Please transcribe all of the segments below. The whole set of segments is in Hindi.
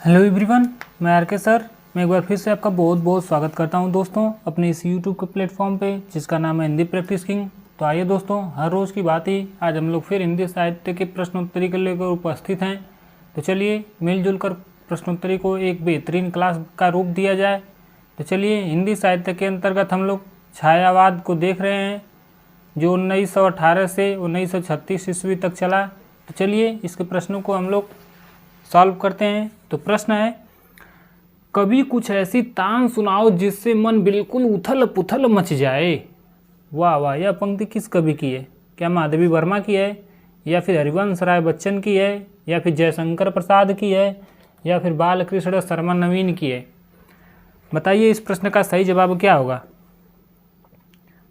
हेलो एवरीवन, मैं आर के सर। मैं एक बार फिर से आपका बहुत बहुत स्वागत करता हूं दोस्तों अपने इस यूट्यूब के प्लेटफॉर्म पे जिसका नाम है हिंदी प्रैक्टिस किंग। तो आइए दोस्तों, हर रोज़ की बात ही आज हम लोग फिर हिंदी साहित्य के प्रश्नोत्तरी को लेकर उपस्थित हैं। तो चलिए मिलजुल कर प्रश्नोत्तरी को एक बेहतरीन क्लास का रूप दिया जाए। तो चलिए, हिंदी साहित्य के अंतर्गत हम लोग छायावाद को देख रहे हैं जो 1918 से 1936 ईस्वी तक चला। तो चलिए इसके प्रश्नों को हम लोग सॉल्व करते हैं। तो प्रश्न है, कभी कुछ ऐसी तान सुनाओ जिससे मन बिल्कुल उथल पुथल मच जाए। वाह वाह, यह पंक्ति किस कवि की है? क्या माधवी वर्मा की है, या फिर हरिवंश राय बच्चन की है, या फिर जयशंकर प्रसाद की है, या फिर बालकृष्ण शर्मा नवीन की है? बताइए इस प्रश्न का सही जवाब क्या होगा।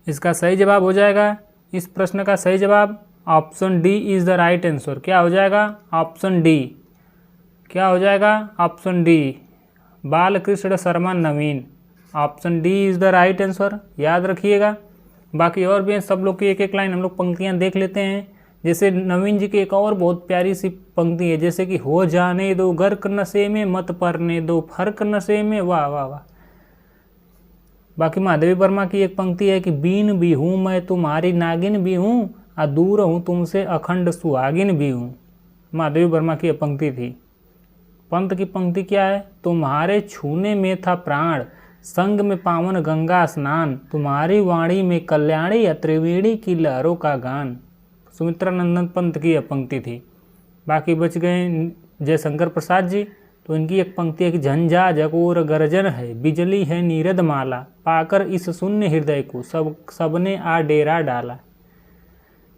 इसका सही जवाब हो जाएगा, इस प्रश्न का सही जवाब option D is the right answer. क्या हो जाएगा? Option D. क्या हो जाएगा? Option D, Balkrishna Sharma Naveen. Option D is the right answer, याद रखिएगा। बाकी और भी हैं, सब लोग की एक एक लाइन हम लोग पंक्तियां देख लेते हैं। जैसे नवीन जी की एक और बहुत प्यारी सी पंक्ति है, जैसे कि हो जाने दो गर्क नशे में, मत परने दो फर्क नशे में। वाह वाह वाह। बाकी माधवी वर्मा की एक पंक्ति है कि बीन भी हूँ मैं तुम्हारी नागिन भी हूँ, आ दूर हूँ तुमसे अखंड सुहागिन भी हूँ। माधवी वर्मा की यह पंक्ति थी। पंत की पंक्ति क्या है? तुम्हारे छूने में था प्राण, संग में पावन गंगा स्नान, तुम्हारी वाणी में कल्याणी या त्रिवेणी की लहरों का गान। सुमित्रा नंदन पंत की यह पंक्ति थी। बाकी बच गए जयशंकर प्रसाद जी, तो इनकी एक पंक्ति है कि झंझा जकोर गर्जन है, बिजली है नीरद माला, पाकर इस शून्य हृदय को सबने आ डेरा डाला।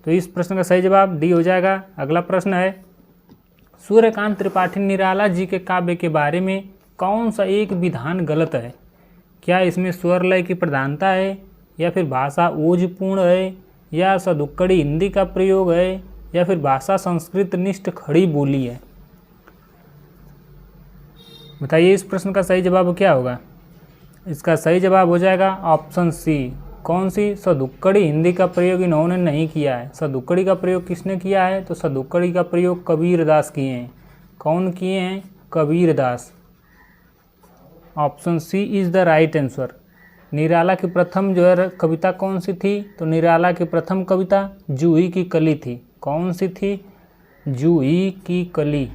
तो इस प्रश्न का सही जवाब डी हो जाएगा। अगला प्रश्न है, सूर्यकांत त्रिपाठी निराला जी के काव्य के बारे में कौन सा एक विधान गलत है? क्या इसमें स्वर लय की प्रधानता है, या फिर भाषा ओजपूर्ण है, या सदुक्कड़ी हिंदी का प्रयोग है, या फिर भाषा संस्कृत निष्ठ खड़ी बोली है? बताइए इस प्रश्न का सही जवाब क्या होगा। इसका सही जवाब हो जाएगा ऑप्शन सी। कौन सी? सदुक्कड़ी हिंदी का प्रयोग इन्होंने नहीं किया है। सदुक्कड़ी का प्रयोग किसने किया है? तो सदुक्कड़ी का प्रयोग कबीरदास किए हैं। कौन किए हैं? Kabirdas. Option C is the right answer. Nirala की प्रथम जो है कविता कौन सी थी? तो निराला की प्रथम कविता जूही की कली थी। कौन सी थी? जूही की कली।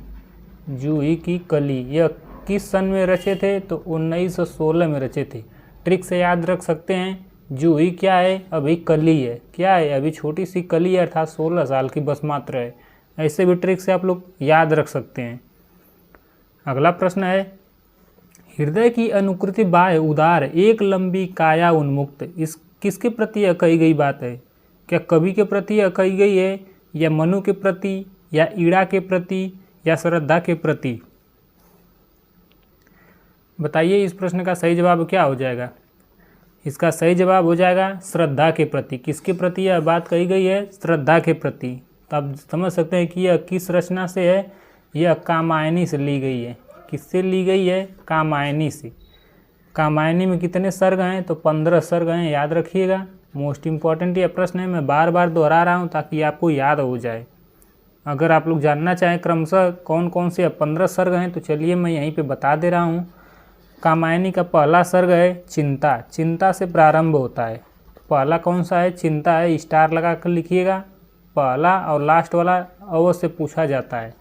जूही की कली। यह किस सन में रचे थे? तो 1916 में रचे थे। ट्रिक से याद रख सकते हैं, जूही क्या है? अभी कली है। क्या है? अभी छोटी सी कली है, अर्थात 16 साल की बस मात्र है। ऐसे भी ट्रिक से आप लोग याद रख सकते हैं। अगला प्रश्न है, हृदय की अनुकृति बाह्य उदार, एक लंबी काया उन्मुक्त, इस किसके प्रति यह कही गई बात है? क्या कवि के प्रति यह कही गई है, या मनु के प्रति, या ईड़ा के प्रति, या श्रद्धा के प्रति? बताइए इस प्रश्न का सही जवाब क्या हो जाएगा। इसका सही जवाब हो जाएगा श्रद्धा के प्रति। किसके प्रति यह बात कही गई है? श्रद्धा के प्रति। तो आप समझ सकते हैं कि यह किस रचना से है। यह कामायनी से ली गई है। किससे ली गई है? कामायनी से। कामायनी में कितने सर्ग हैं? तो 15 सर्ग हैं, याद रखिएगा। मोस्ट इम्पॉर्टेंट यह प्रश्न है, मैं बार बार दोहरा रहा हूँ ताकि आपको याद हो जाए। अगर आप लोग जानना चाहें क्रमशः कौन कौन से 15 सर्ग हैं, तो चलिए मैं यहीं पर बता दे रहा हूँ। कामायनी का पहला सर्ग है चिंता। चिंता से प्रारंभ होता है। पहला कौन सा है? चिंता है। स्टार लगा कर लिखिएगा। पहला और लास्ट वाला अवश्य पूछा जाता है।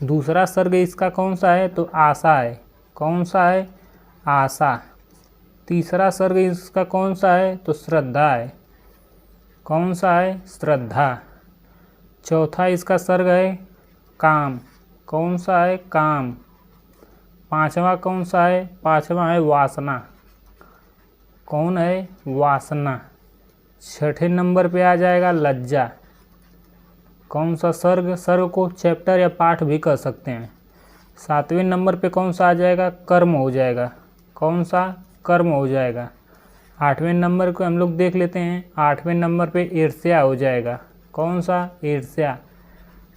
दूसरा सर्ग इसका कौन सा है? तो आशा है। कौन सा है? आशा। तीसरा सर्ग इसका कौन सा है? तो श्रद्धा है। कौन सा है? श्रद्धा। चौथा इसका सर्ग है काम। कौन सा है? काम। पांचवा कौन सा है? पांचवा है वासना। कौन है? वासना। छठे नंबर पे आ जाएगा लज्जा। कौन सा सर्ग? सर्ग को चैप्टर या पाठ भी कह सकते हैं। सातवें नंबर पे कौन सा आ जाएगा? कर्म हो जाएगा। कौन सा? कर्म हो जाएगा। आठवें नंबर को हम लोग देख लेते हैं। आठवें नंबर पे ईर्ष्या हो जाएगा। कौन सा? ईर्ष्या।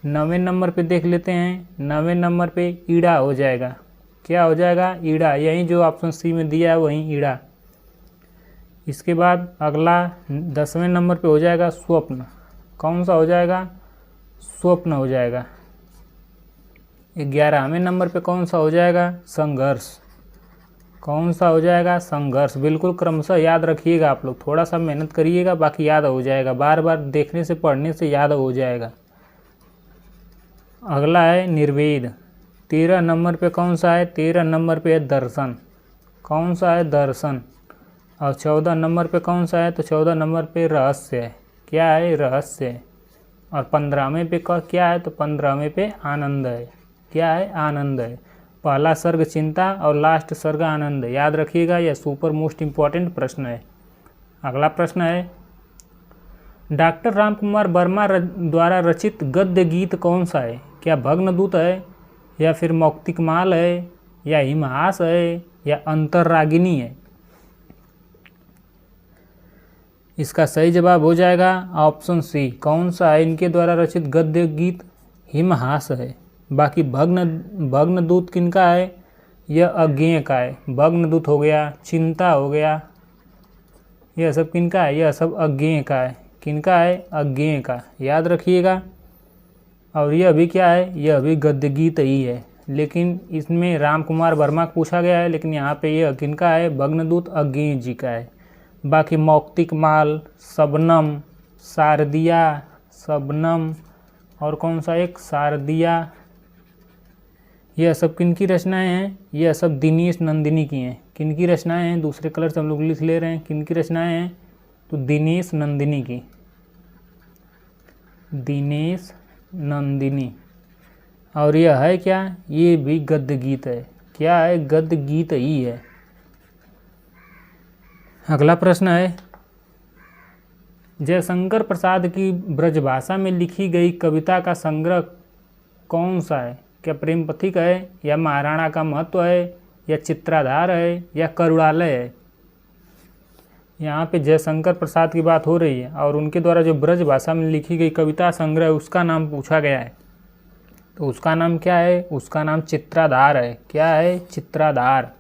नवें नंबर पे देख लेते हैं। नवें नंबर पे ईड़ा हो जाएगा। क्या हो जाएगा? ईड़ा। यही जो ऑप्शन सी में दिया है वही ईड़ा। इसके बाद अगला 10वें नंबर पे हो जाएगा स्वप्न। कौन सा हो जाएगा? स्वप्न हो जाएगा। 11वें नंबर पे कौन सा हो जाएगा? संघर्ष। कौन सा हो जाएगा? संघर्ष। बिल्कुल क्रमशः याद रखिएगा, आप लोग थोड़ा सा मेहनत करिएगा, बाकी याद हो जाएगा, बार बार देखने से पढ़ने से याद हो जाएगा। अगला है निर्वेद। 13 नंबर पे कौन सा है? 13 नंबर पे है दर्शन। कौन सा है? दर्शन। और 14 नंबर पे कौन सा है? तो 14 नंबर पे रहस्य है। क्या है? रहस्य है। और 15वें पे क्या है? तो 15वें पे आनंद है। क्या है? आनंद है। पहला सर्ग चिंता और लास्ट सर्ग आनंद है, याद रखिएगा, यह सुपर मोस्ट इम्पॉर्टेंट प्रश्न है। अगला प्रश्न है, डॉक्टर रामकुमार वर्मा द्वारा रचित गद्य गीत कौन सा है? क्या भग्नदूत है, या फिर मौक्तिकमाल है, या हिमहास है, या अंतर्रागिनी है? इसका सही जवाब हो जाएगा ऑप्शन सी। कौन सा है इनके द्वारा रचित गद्य गीत? हिमहास है। बाकी भग्नदूत किनका है? यह अज्ञेय का है। भग्नदूत हो गया, चिंता हो गया, यह सब किनका है? यह सब अज्ञेय का है। किनका है? अज्ञेय का, याद रखिएगा। और यह भी क्या है? यह भी गद्य गीत ही है, लेकिन इसमें रामकुमार वर्मा को पूछा गया है, लेकिन यहाँ पे यह किनका है? भग्नदूत अज्ञेय जी का है। बाकी मौक्तिकमाल, शबनम, शारदिया, शबनम और कौन सा एक? शारदिया, यह सब किनकी रचनाएं हैं? यह सब दिनेश नंदिनी की हैं। किनकी रचनाएं हैं? दूसरे कलर से हम लोग लिख ले रहे हैं। किनकी रचनाएं हैं? तो दिनेश नंदिनी की। दिनेश नंदिनी। और यह है क्या? ये भी गद्य गीत है। क्या है? गद्य गीत ही है। अगला प्रश्न है, जयशंकर प्रसाद की ब्रजभाषा में लिखी गई कविता का संग्रह कौन सा है? क्या प्रेम पथिक है, या महाराणा का महत्व है, या चित्राधार है, या करुणालय है? यहाँ पे जयशंकर प्रसाद की बात हो रही है और उनके द्वारा जो ब्रज भाषा में लिखी गई कविता संग्रह उसका नाम पूछा गया है। तो उसका नाम क्या है? उसका नाम चित्राधार है। क्या है? Chitradhar.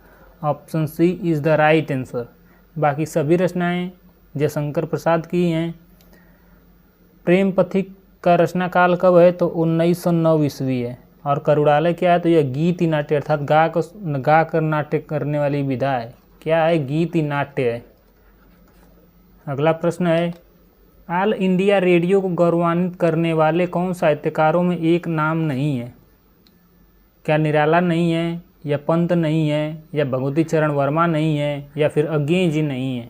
Option C is the right answer. बाकी सभी रचनाएं जयशंकर प्रसाद की हैं। प्रेम पथिक का रचना काल कब है? तो 1909 ईस्वी है। और करुणालय क्या है? तो यह गीति नाट्य अर्थात गा कर नाट्य करने वाली विधा है। क्या है? गीति नाट्य है। अगला प्रश्न है, ऑल इंडिया रेडियो को गौरवान्वित करने वाले कौन साहित्यकारों में एक नाम नहीं है? क्या निराला नहीं है, या पंत नहीं है, या भगवती चरण वर्मा नहीं है, या फिर अज्ञेय जी नहीं है?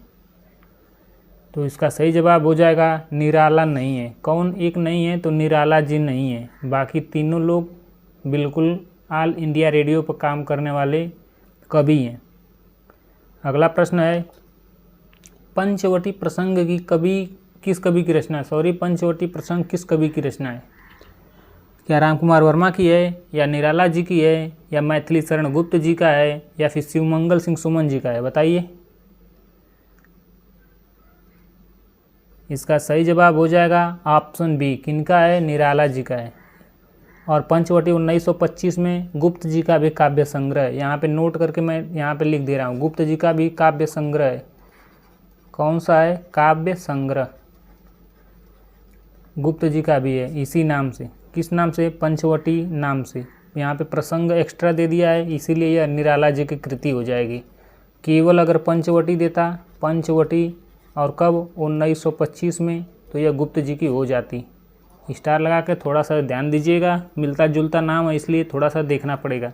तो इसका सही जवाब हो जाएगा निराला नहीं है। कौन एक नहीं है? तो निराला जी नहीं है। बाकी तीनों लोग बिल्कुल ऑल इंडिया रेडियो पर काम करने वाले कवि हैं। अगला प्रश्न है, पंचवटी प्रसंग की किस कवि की रचना है? पंचवटी प्रसंग किस कवि की रचना है? क्या रामकुमार वर्मा की है, या निराला जी की है, या मैथिली शरण गुप्त जी का है, या फिर शिवमंगल सिंह सुमन जी का है? बताइए। इसका सही जवाब हो जाएगा ऑप्शन बी। किनका है? निराला जी का है। और पंचवटी 1925 में गुप्त जी का भी काव्य संग्रह है। यहाँ पे नोट करके मैं यहाँ पे लिख दे रहा हूँ, गुप्त जी का भी काव्य संग्रह है। कौन सा है? काव्य संग्रह। गुप्त जी का भी है इसी नाम से। किस नाम से? पंचवटी नाम से। यहाँ पे प्रसंग एक्स्ट्रा दे दिया है, इसीलिए यह निराला जी की कृति हो जाएगी। केवल अगर पंचवटी देता, पंचवटी, और कब? 1925 में, तो यह गुप्त जी की हो जाती। स्टार लगा के थोड़ा सा ध्यान दीजिएगा, मिलता जुलता नाम है इसलिए थोड़ा सा देखना पड़ेगा।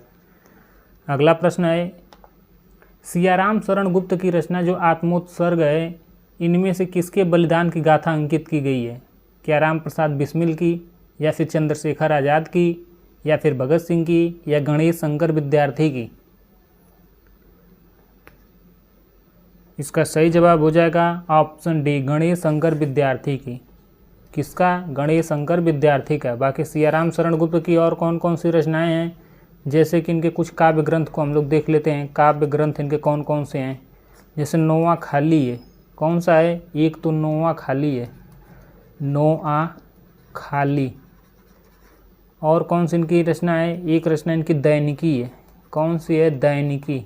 अगला प्रश्न है, सियाराम शरण गुप्त की रचना जो आत्मोत्सर्ग है, इनमें से किसके बलिदान की गाथा अंकित की गई है? क्या राम प्रसाद बिस्मिल की, या फिर चंद्रशेखर आज़ाद की, या फिर भगत सिंह की, या गणेश शंकर विद्यार्थी की? इसका सही जवाब हो जाएगा ऑप्शन डी, गणेश शंकर विद्यार्थी की। किसका? गणेश शंकर विद्यार्थी का। बाकी सियाराम शरण गुप्त की और कौन कौन सी रचनाएं हैं, जैसे कि इनके कुछ काव्य ग्रंथ को हम लोग देख लेते हैं। काव्य ग्रंथ इनके कौन कौन से हैं? जैसे नौवां खाली है। कौन सा है? एक तो नौवां खाली है, नौवां खाली। और कौन सी इनकी रचना है? एक रचना इनकी दैनिकी है। कौन सी है? दैनिकी।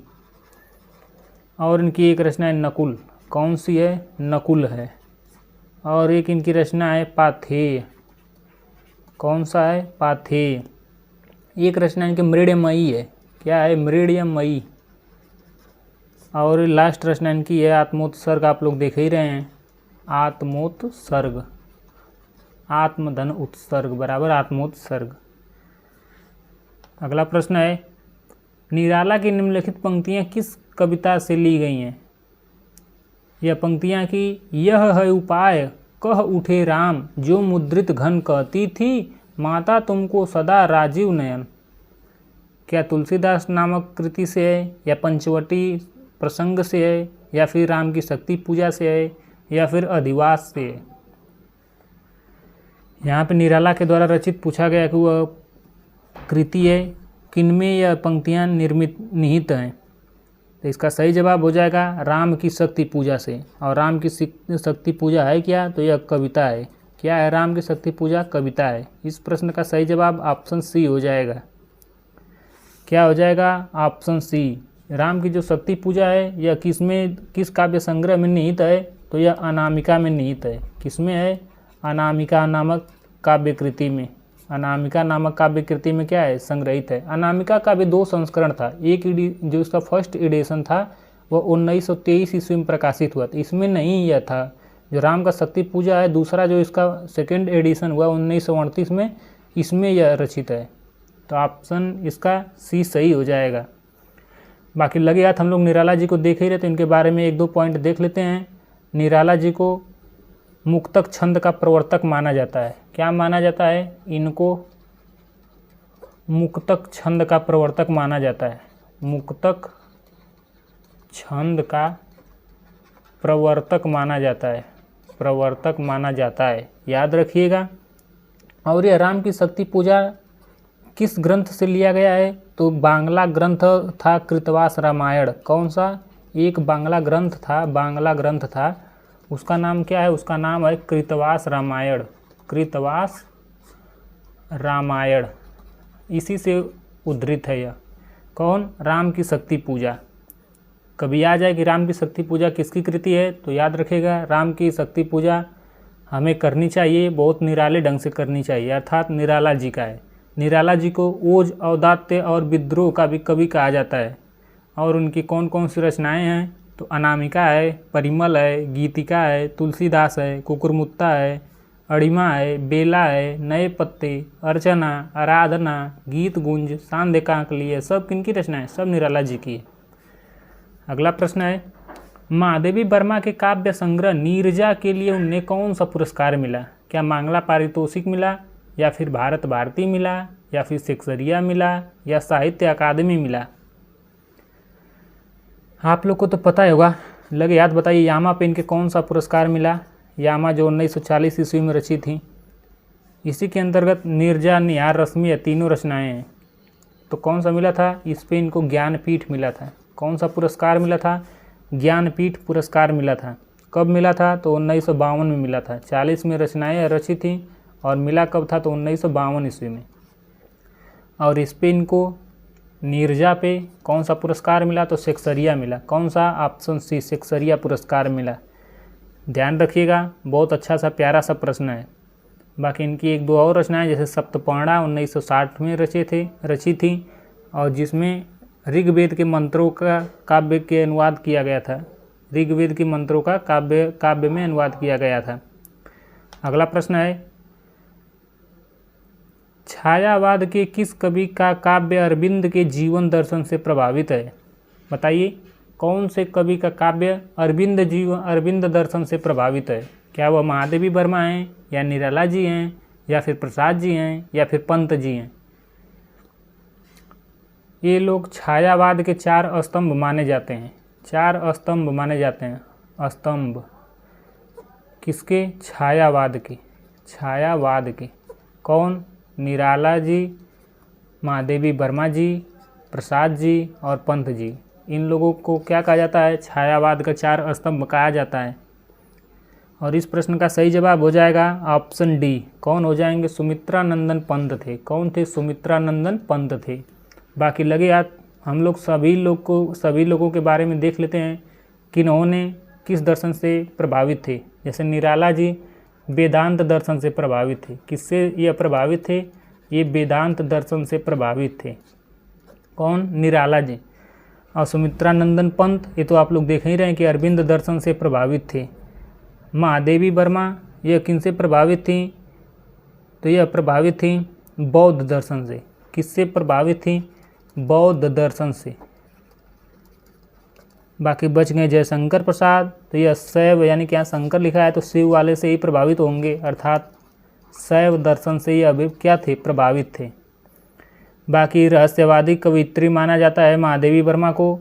और इनकी एक रचना है नकुल। कौन सी है? नकुल है। और एक इनकी रचना है पाथेय। कौन सा है? पाथेय। एक रचना इनके मृण्मयी है। क्या है? मृण्मयी। और लास्ट रचना इनकी है आत्मोत्सर्ग। आप लोग देख ही रहे हैं, आत्मोत्सर्ग, आत्मधन उत्सर्ग बराबर आत्मोत्सर्ग। अगला प्रश्न है, निराला की निम्नलिखित पंक्तियां किस कविता से ली गई हैं? यह पंक्तियां कि यह है उपाय कह उठे राम, जो मुद्रित घन कहती थी माता तुमको सदा राजीव नयन। क्या तुलसीदास नामक कृति से है, या पंचवटी प्रसंग से है, या फिर राम की शक्ति पूजा से है, या फिर अधिवास से है? यहाँ पे निराला के द्वारा रचित पूछा गया कि वह कृति है किनमें यह पंक्तियाँ निहित हैं। तो इसका सही जवाब हो जाएगा राम की शक्ति पूजा से। और राम की शक्ति पूजा है क्या? तो यह कविता है। क्या है राम की शक्ति पूजा? कविता है। इस प्रश्न का सही जवाब ऑप्शन सी हो जाएगा। क्या हो जाएगा? Option C. राम की जो शक्ति पूजा है यह किस काव्य संग्रह में निहित है? तो यह अनामिका में निहित है। किसमें है? अनामिका नामक काव्य कृति में। अनामिका नामक काव्य कृति में क्या है? संग्रहित है। अनामिका का भी 2 संस्करण था। एक जो इसका फर्स्ट एडिशन था वह 1923 ईस्वी में प्रकाशित हुआ था। इसमें नहीं यह था जो राम का शक्ति पूजा है। दूसरा जो इसका सेकेंड एडिशन हुआ 1938 में, इसमें यह रचित है। तो ऑप्शन इसका सी सही हो जाएगा। बाकी लगे हाथ हम लोग निराला जी को देख ही रहे, तो इनके बारे में 1-2 पॉइंट देख लेते हैं। निराला जी को मुक्तक छंद का प्रवर्तक माना जाता है। क्या माना जाता है? इनको मुक्तक छंद का प्रवर्तक माना जाता है। मुक्तक छंद का प्रवर्तक माना जाता है। प्रवर्तक माना जाता है, याद रखिएगा। और यह राम की शक्ति पूजा किस ग्रंथ से लिया गया है? तो बांग्ला ग्रंथ था कृतवास रामायण। कौन सा? एक बांग्ला ग्रंथ था। उसका नाम क्या है? उसका नाम है कृतवास रामायण। कृतवास रामायण, इसी से उद्धृत है यह। कौन? राम की शक्ति पूजा। कभी आ जाए कि राम की शक्ति पूजा किसकी कृति है, तो याद रखेगा राम की शक्ति पूजा हमें करनी चाहिए, बहुत निराले ढंग से करनी चाहिए, अर्थात निराला जी का है। निराला जी को ओज, औदात्य और विद्रोह का भी कवि कहा जाता है। और उनकी कौन कौन सी रचनाएं हैं? तो अनामिका है, परिमल है, गीतिका है, तुलसीदास है, कुकुरमुत्ता है, अड़िमा है, बेला है, नए पत्ते, अर्चना, आराधना, गीत गुंज, सांदेकांकली, ये सब किनकी रचना है? सब निराला जी की है। अगला प्रश्न है, महादेवी वर्मा के काव्य संग्रह नीरजा के लिए उन्हें कौन सा पुरस्कार मिला? क्या मांगला पारितोषिक मिला, या फिर भारत भारती मिला, या फिर शेक्सपियर मिला, या साहित्य अकादमी मिला? आप लोग को तो पता ही होगा, लगे याद बताइए। यामा पे इनके कौन सा पुरस्कार मिला? यामा जो 1940 ईस्वी में रची थी, इसी के अंतर्गत नीरजा, निहार, रश्मि, ये तीनों रचनाएं हैं। तो कौन सा मिला था? इस पे इनको ज्ञानपीठ मिला था। कौन सा पुरस्कार मिला था? ज्ञानपीठ पुरस्कार मिला था। कब मिला था? तो 1952 में मिला था। 40 में रचनाएं रची थी और मिला कब था? तो 1952 ईस्वी में। और इस पे इनको नीरजा पे कौन सा पुरस्कार मिला? तो शेक्सपियर मिला। कौन सा? ऑप्शन सी, शेक्सपियर पुरस्कार मिला। ध्यान रखिएगा, बहुत अच्छा सा प्यारा सा प्रश्न है। बाकी इनकी 1-2 और रचनाएं जैसे सप्तपर्णा 1960 में रची थी, और जिसमें ऋग्वेद के मंत्रों का काव्य के अनुवाद किया गया था। ऋग्वेद के मंत्रों का काव्य में अनुवाद किया गया था। अगला प्रश्न है, छायावाद के किस कवि का काव्य अरविंद के जीवन दर्शन से प्रभावित है? बताइए, कौन से कवि का काव्य अरविंद दर्शन से प्रभावित है? क्या वह महादेवी वर्मा हैं, या निराला जी हैं, या फिर प्रसाद जी हैं, या फिर पंत जी हैं? ये लोग छायावाद के 4 स्तंभ माने जाते हैं। 4 स्तंभ माने जाते हैं। स्तंभ किसके? छायावाद के। छायावाद के कौन? निराला जी, महादेवी वर्मा जी, प्रसाद जी और पंत जी। इन लोगों को क्या कहा जाता है? छायावाद का 4 स्तंभ कहा जाता है। और इस प्रश्न का सही जवाब हो जाएगा ऑप्शन डी। कौन हो जाएंगे? सुमित्रानंदन पंत थे। कौन थे? सुमित्रानंदन पंत थे। बाकी लगे याद, हम लोग सभी लोगों के बारे में देख लेते हैं कि इन्होंने किस दर्शन से प्रभावित थे। जैसे निराला जी वेदांत दर्शन से प्रभावित थे। किससे यह प्रभावित थे? ये वेदांत दर्शन से प्रभावित थे। कौन? निराला जी। और सुमित्रानंदन पंत, ये तो आप लोग देख ही रहे हैं कि अरविंद दर्शन से प्रभावित थे। महादेवी वर्मा, यह किनसे प्रभावित थी? तो यह प्रभावित थी बौद्ध दर्शन से। किससे प्रभावित थी? बौद्ध दर्शन से। बाकी बच गए जयशंकर प्रसाद, तो यह शैव, यानी कि यहाँ शंकर लिखा है तो शिव वाले से ही प्रभावित होंगे, अर्थात शैव दर्शन से ये अभी क्या थे? प्रभावित थे। बाकी रहस्यवादी कवियत्री माना जाता है महादेवी वर्मा को,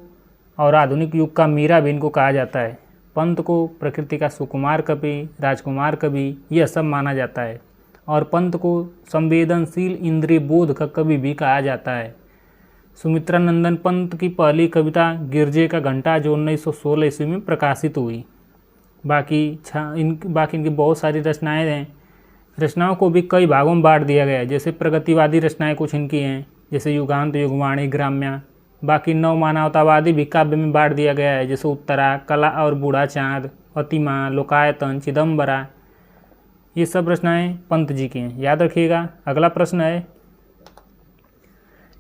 और आधुनिक युग का मीरा भी इनको कहा जाता है। पंत को प्रकृति का सुकुमार कवि, राजकुमार कवि, यह सब माना जाता है। और पंत को संवेदनशील इंद्रिय बोध का कवि भी कहा जाता है। सुमित्रानंदन पंत की पहली कविता गिरजे का घंटा, जो 1916 ईस्वी में प्रकाशित हुई। बाकी इनकी बहुत सारी रचनाएं हैं। रचनाओं को भी कई भागों में बांट दिया गया है, जैसे प्रगतिवादी रचनाएं कुछ इनकी हैं, जैसे युगांत, युगवाणी, ग्राम्या। बाकी नव मानवतावादी भी काव्य में बांट दिया गया है, जैसे उत्तरा, कला और बूढ़ा चाँद, अतिमा, लोकायतन, चिदम्बरा। ये सब रचनाएं पंत जी की हैं, याद रखिएगा। अगला प्रश्न है,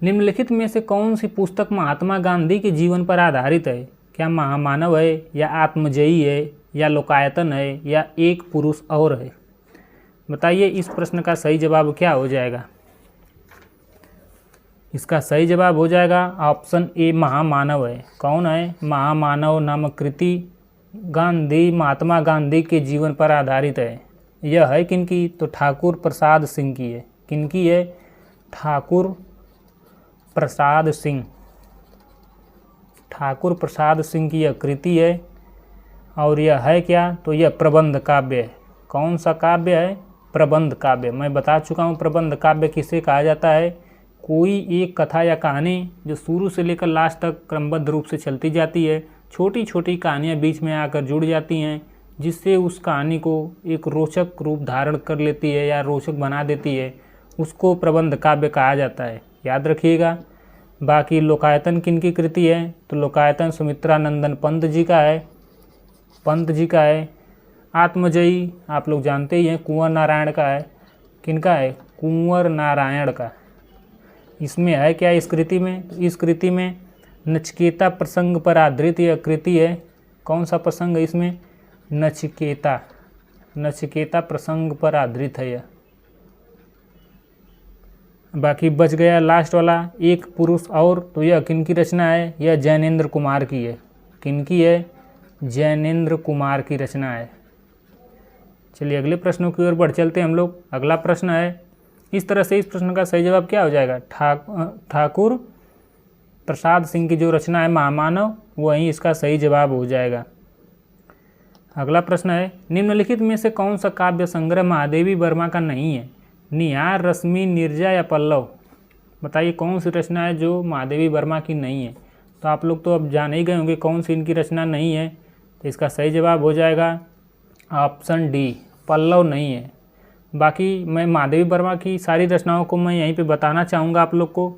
निम्नलिखित में से कौन सी पुस्तक महात्मा गांधी के जीवन पर आधारित है? क्या महामानव है, या आत्मजयी है, या लोकायतन है, या एक पुरुष और है? बताइए इस प्रश्न का सही जवाब क्या हो जाएगा? इसका सही जवाब हो जाएगा ऑप्शन ए, महामानव है। कौन है? महामानव नामक कृति महात्मा गांधी के जीवन पर आधारित है। यह है किनकी? तो ठाकुर प्रसाद सिंह की है। किनकी है? ठाकुर प्रसाद सिंह। ठाकुर प्रसाद सिंह की यह कृति है। और यह है क्या? तो यह प्रबंध काव्य है। कौन सा काव्य है? प्रबंध काव्य। मैं बता चुका हूँ प्रबंध काव्य किसे कहा जाता है? कोई एक कथा या कहानी जो शुरू से लेकर लास्ट तक क्रमबद्ध रूप से चलती जाती है, छोटी छोटी कहानियाँ बीच में आकर जुड़ जाती हैं, जिससे उस कहानी को एक रोचक रूप धारण कर लेती है या रोचक बना देती है, उसको प्रबंध काव्य कहा जाता है, याद रखिएगा। बाकी लोकायतन किनकी कृति है? तो लोकायतन सुमित्रानंदन पंत जी का है। पंत जी का है। आत्मजयी आप लोग जानते ही हैं कुंवर नारायण का है। किनका है? कुंवर नारायण का। इसमें है क्या इस कृति में? इस कृति में नचिकेता प्रसंग पर आधारित यह कृति है। कौन सा प्रसंग है इसमें? नचिकेता। नचिकेता प्रसंग पर आधारित है यह। बाकी बच गया लास्ट वाला, एक पुरुष और, तो यह किनकी रचना है? यह जैनेन्द्र कुमार की है। किनकी है? जैनेन्द्र कुमार की रचना है। चलिए अगले प्रश्नों की ओर बढ़ चलते हैं हम लोग। अगला प्रश्न है, इस तरह से इस प्रश्न का सही जवाब क्या हो जाएगा? ठाकुर प्रसाद सिंह की जो रचना है महामानव, वही इसका सही जवाब हो जाएगा। अगला प्रश्न है, निम्नलिखित में से कौन सा काव्य संग्रह महादेवी वर्मा का नहीं है? निहार, रश्मि, नीरजा या पल्लव? बताइए कौन सी रचना है जो महादेवी वर्मा की नहीं है? तो आप लोग तो अब जान ही गए होंगे कौन सी इनकी रचना नहीं है। तो इसका सही जवाब हो जाएगा ऑप्शन डी, पल्लव नहीं है। बाकी मैं महादेवी वर्मा की सारी रचनाओं को मैं यहीं पे बताना चाहूँगा आप लोग को।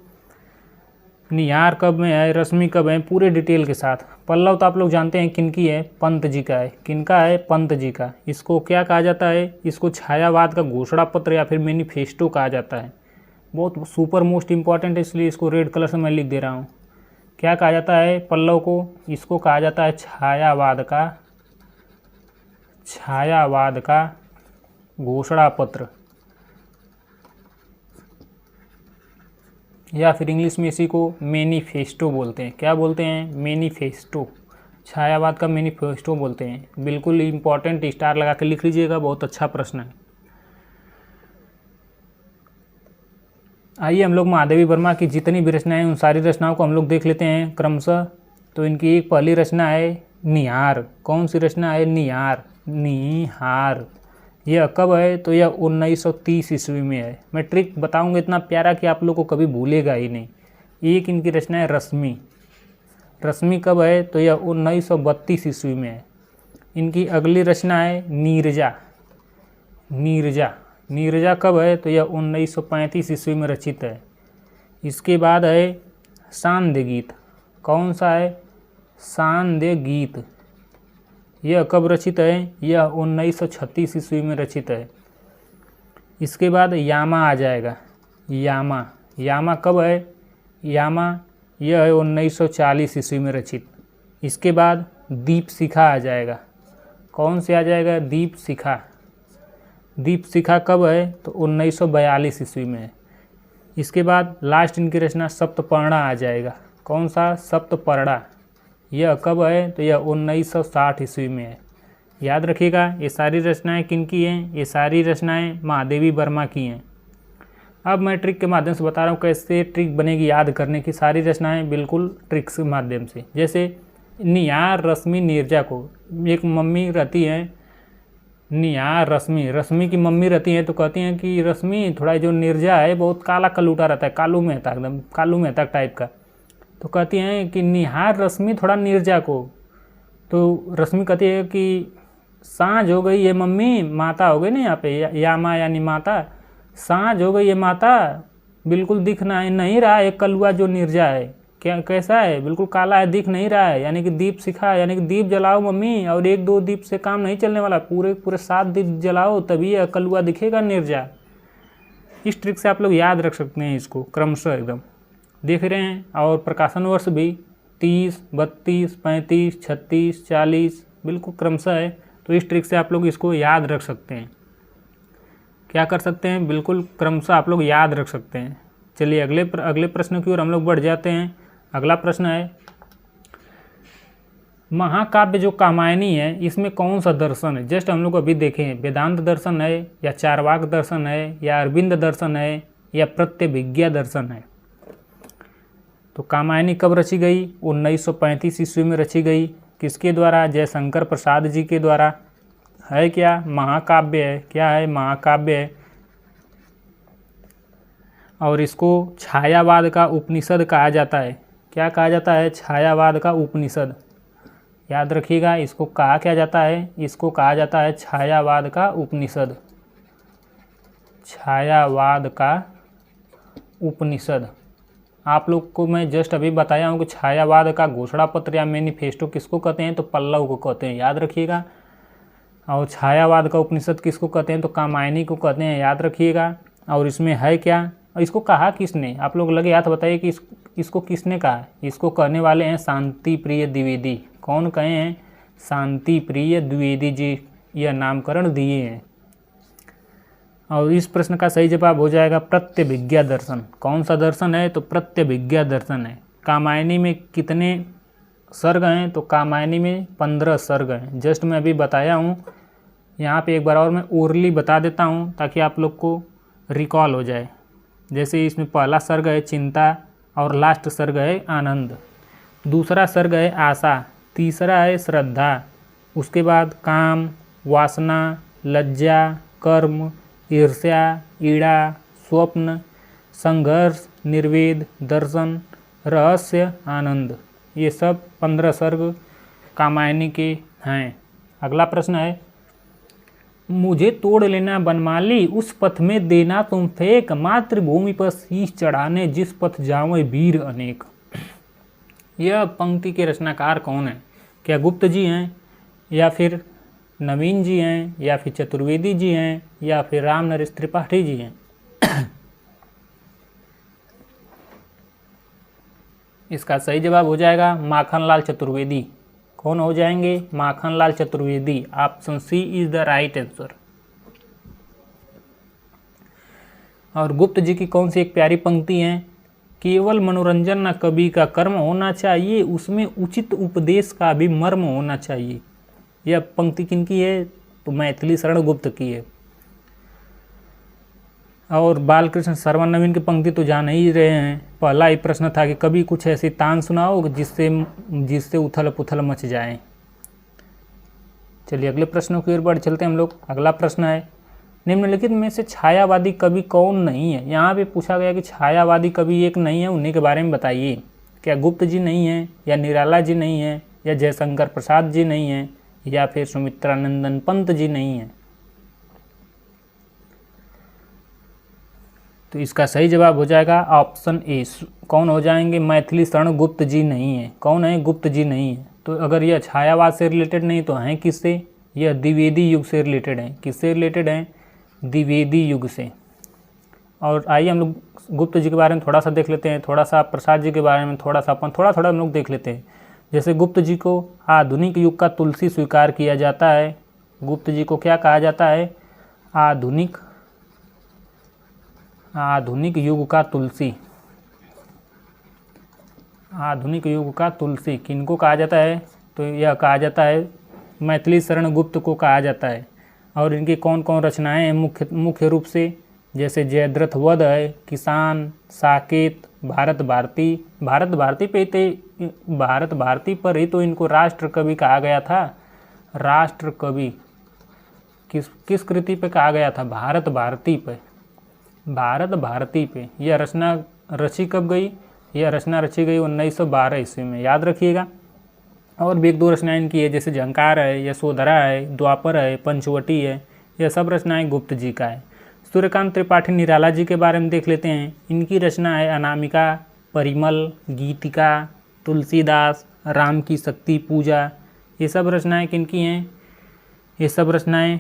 निहार कब में है, रश्मि कब है, पूरे डिटेल के साथ। पल्लव तो आप लोग जानते हैं किनकी है? पंत जी का है। किनका है? पंत जी का। इसको क्या कहा जाता है? इसको छायावाद का घोषणा पत्र या फिर मैनिफेस्टो कहा जाता है। बहुत सुपर मोस्ट इम्पॉर्टेंट है, इसलिए इसको रेड कलर से मैं लिख दे रहा हूँ। क्या कहा जाता है पल्लव को? इसको कहा जाता है छायावाद का घोषणा पत्र, या फिर इंग्लिश में इसी को मैनिफेस्टो बोलते हैं। क्या बोलते हैं? मैनिफेस्टो। छायावाद का मैनिफेस्टो बोलते हैं। बिल्कुल इम्पॉर्टेंट, स्टार लगा के लिख लीजिएगा, बहुत अच्छा प्रश्न है। आइए हम लोग महादेवी वर्मा की जितनी भी रचनाएं हैं उन सारी रचनाओं को हम लोग देख लेते हैं क्रमशः। तो इनकी एक पहली रचना है निहार। कौन सी रचना है? निहार। यह कब है? तो यह 1930 ईस्वी में है। मैं ट्रिक बताऊंगा इतना प्यारा कि आप लोग को कभी भूलेगा ही नहीं। एक इनकी रचना है रश्मि। रश्मि कब है? तो यह 1932 ईस्वी में है। इनकी अगली रचना है नीरजा कब है? तो यह 1935 ईस्वी में रचित है। इसके बाद है सांध्य गीत। कौन सा है? सांध्य गीत। यह कब रचित है? यह 1936 ईस्वी में रचित है। इसके बाद यामा आ जाएगा। यामा। यामा कब है? यामा यह है 1940 ईस्वी में रचित। इसके बाद दीपशिखा आ जाएगा। कौन से आ जाएगा? दीपशिखा। दीपशिखा कब है? तो 1942 ईस्वी में है। इसके बाद लास्ट इनकी रचना सप्तपर्णा आ जाएगा। कौन सा? सप्तपर्णा। यह कब है? तो यह 1960 ईस्वी में है। याद रखिएगा ये सारी रचनाएं किनकी हैं? ये सारी रचनाएं महादेवी वर्मा की हैं। अब मैं ट्रिक के माध्यम से बता रहा हूँ कैसे ट्रिक बनेगी याद करने की। सारी रचनाएं बिल्कुल ट्रिक्स के माध्यम से। जैसे निहार रश्मि नीरजा को एक मम्मी रहती है, निहार रश्मि, रश्मि की मम्मी रहती है, तो कहती हैं कि रश्मि थोड़ा जो नीरजा है बहुत काला कलूटा रहता है, कालू मेहता, एकदम कालू मेहता टाइप का। तो कहती हैं कि निहार रश्मि थोड़ा नीरजा को। तो रश्मि कहती है कि सांझ हो गई ये मम्मी, माता हो गई ना यहाँ पे, यामा यानी माता। सांझ हो गई ये माता, बिल्कुल दिख नहीं रहा है कलुआ जो नीरजा है। क्या कैसा है? बिल्कुल काला है, दिख नहीं रहा है। यानी कि दीपशिखा, यानी कि दीप जलाओ मम्मी, और 1-2 दीप से काम नहीं चलने वाला, पूरे 7 दीप जलाओ तभी यह कलुआ दिखेगा नीरजा। इस ट्रिक से आप लोग याद रख सकते हैं इसको क्रमशः एकदम। देख रहे हैं। और प्रकाशन वर्ष भी 30, 32, 35, 36, 40 बिल्कुल क्रमशः है। तो इस ट्रिक से आप लोग इसको याद रख सकते हैं। क्या कर सकते हैं? बिल्कुल क्रमशः आप लोग याद रख सकते हैं। चलिए अगले प्रश्न की ओर हम लोग बढ़ जाते हैं। अगला प्रश्न है, महाकाव्य जो कामायनी है इसमें कौन सा दर्शन है? जस्ट हम लोग अभी देखें, वेदांत दर्शन है या चारवाक दर्शन है या अरविंद दर्शन है या प्रत्यभिज्ञा दर्शन है? तो कामायनी कब रची गई? 1935 ईस्वी में रची गई। किसके द्वारा? जयशंकर प्रसाद जी के द्वारा। है क्या? महाकाव्य है। क्या है? महाकाव्य है। और इसको छायावाद का उपनिषद कहा जाता है। क्या कहा जाता है? छायावाद का उपनिषद। याद रखिएगा, इसको कहा क्या जाता है? इसको कहा जाता है छायावाद का उपनिषद। छायावाद का उपनिषद। आप लोग को मैं जस्ट अभी बताया हूँ कि छायावाद का घोषणा पत्र या मैनिफेस्टो किसको कहते हैं? तो पल्लव को कहते हैं। याद रखिएगा। और छायावाद का उपनिषद किसको कहते हैं? तो कामायनी को कहते हैं। याद रखिएगा। और इसमें है क्या? और इसको कहा किसने? आप लोग लगे हाथ बताइए कि इसको किसने कहा? इसको कहने वाले हैं शांति प्रिय द्विवेदी। कौन कहे हैं? शांति प्रिय द्विवेदी जी यह नामकरण दिए हैं। और इस प्रश्न का सही जवाब हो जाएगा प्रत्यभिज्ञा दर्शन। कौन सा दर्शन है? तो प्रत्यभिज्ञा दर्शन है। कामायनी में कितने सर्ग हैं? तो कामायनी में 15 सर्ग हैं। जस्ट मैं अभी बताया हूँ। यहाँ पे एक बार और मैं ओरली बता देता हूँ ताकि आप लोग को रिकॉल हो जाए। जैसे इसमें पहला सर्ग है चिंता और लास्ट सर्ग है आनंद। दूसरा सर्ग है आशा। तीसरा है श्रद्धा। उसके बाद काम, वासना, लज्जा, कर्म, ईर्ष्या, ईड़ा, स्वप्न, संघर्ष, निर्वेद, दर्शन, रहस्य, आनंद। ये सब 15 सर्ग कामायनी के हैं। अगला प्रश्न है, मुझे तोड़ लेना बनमाली, उस पथ में देना तुम फेंक, मातृभूमि पर शीश चढ़ाने जिस पथ जावे वीर अनेक। यह पंक्ति के रचनाकार कौन है? क्या गुप्त जी हैं या फिर नवीन जी हैं या फिर चतुर्वेदी जी हैं या फिर राम नरेश त्रिपाठी जी हैं? इसका सही जवाब हो जाएगा माखनलाल चतुर्वेदी। कौन हो जाएंगे? Makhanlal Chaturvedi. Option C is the right answer. और गुप्त जी की कौन सी एक प्यारी पंक्ति है? केवल मनोरंजन न कवि का कर्म होना चाहिए, उसमें उचित उपदेश का भी मर्म होना चाहिए। यह पंक्ति किनकी है? तो मैथिली शरण गुप्त की है। और बालकृष्ण श्रवण नवीन की पंक्ति तो जान ही रहे हैं। पहला ही प्रश्न था कि कभी कुछ ऐसी तान सुनाओ जिससे उथल पुथल मच जाए। चलिए अगले प्रश्नों की ओर बढ़ चलते हैं हम लोग। अगला प्रश्न है, निम्नलिखित में से छायावादी कवि कौन नहीं है? यहाँ पे पूछा गया कि छायावादी कवि एक नहीं है, उन्हीं के बारे में बताइए। क्या गुप्त जी नहीं है या निराला जी नहीं है या जयशंकर प्रसाद जी नहीं है या फिर सुमित्रानंदन पंत जी नहीं है? तो इसका सही जवाब हो जाएगा ऑप्शन ए। कौन हो जाएंगे? मैथिली शरण गुप्त जी नहीं है। कौन है? गुप्त जी नहीं है। तो अगर यह छायावाद से रिलेटेड नहीं तो हैं किससे? यह द्विवेदी युग से रिलेटेड है। किससे रिलेटेड है? द्विवेदी युग से। और आइए हम लोग गुप्त जी के बारे में थोड़ा सा देख लेते हैं, थोड़ा सा प्रसाद जी के बारे में थोड़ा सा अपन थोड़ा हम लोग देख लेते हैं। जैसे गुप्त जी को आधुनिक युग का तुलसी स्वीकार किया जाता है। गुप्त जी को क्या कहा जाता है? आधुनिक युग का तुलसी। आधुनिक युग का तुलसी किनको कहा जाता है? तो यह कहा जाता है मैथिली शरण गुप्त को कहा जाता है। और इनकी कौन कौन रचनाएं हैं मुख्य रूप से? जैसे जयद्रथ वध है, किसान, साकेत, भारत भारती पर ही तो इनको राष्ट्र कवि कहा गया था। राष्ट्र कवि किस कृति पे कहा गया था? भारत भारती पे। यह रचना रची कब गई? यह रचना रची गई 1912 ईस्वी में, याद रखिएगा। और भी एक दो रचनाएं इनकी है, जैसे झंकार है, यशोधरा है, द्वापर है, पंचवटी है। यह सब रचनाएं गुप्त जी का है। सूर्यकांत त्रिपाठी निराला जी के बारे में देख लेते हैं। इनकी रचना है अनामिका, परिमल, गीतिका, तुलसीदास, राम की शक्ति पूजा। ये सब रचनाएं किनकी हैं? ये सब रचनाएं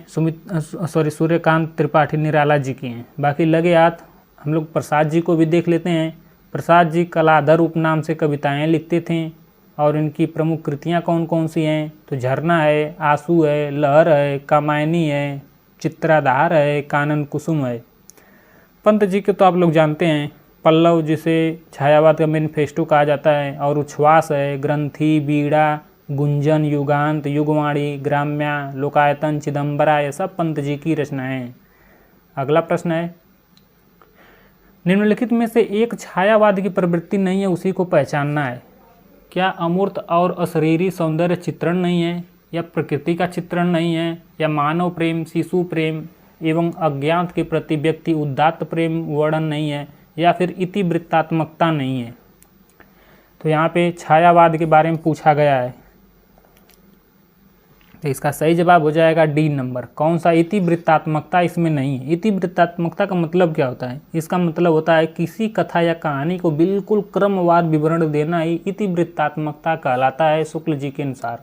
सूर्यकांत त्रिपाठी निराला जी की हैं। बाकी लगे हाथ हम लोग प्रसाद जी को भी देख लेते हैं। प्रसाद जी कलाधर उपनाम से कविताएं लिखते थे। और इनकी प्रमुख कृतियां कौन कौन सी हैं? तो झरना है, आंसू है, लहर है, कामायनी है, चित्राधार है, कानन कुसुम है। पंत जी के तो आप लोग जानते हैं, पल्लव जिसे छायावाद का मैनिफेस्टो कहा जाता है, और उच्छ्वास है, ग्रंथि, बीड़ा, गुंजन, युगांत, युगवाणी, ग्राम्या, लोकायतन, चिदम्बरा, ये सब पंत जी की रचनाएं हैं। अगला प्रश्न है, निम्नलिखित में से एक छायावाद की प्रवृत्ति नहीं है, उसी को पहचानना है। क्या अमूर्त और अशरीरी सौंदर्य चित्रण नहीं है, या प्रकृति का चित्रण नहीं है, या मानव प्रेम, शिशु प्रेम एवं अज्ञात के प्रति व्यक्ति उदात्त प्रेम वर्णन नहीं है, या फिर इतिवृत्तात्मकता नहीं है? तो यहाँ पे छायावाद के बारे में पूछा गया है, तो इसका सही जवाब हो जाएगा डी नंबर। कौन सा? इतिवृत्तात्मकता इसमें नहीं है। इतिवृत्तात्मकता का मतलब क्या होता है? इसका मतलब होता है किसी कथा या कहानी को बिल्कुल क्रमवार विवरण देना ही इतिवृत्तात्मकता कहलाता है शुक्ल जी के अनुसार।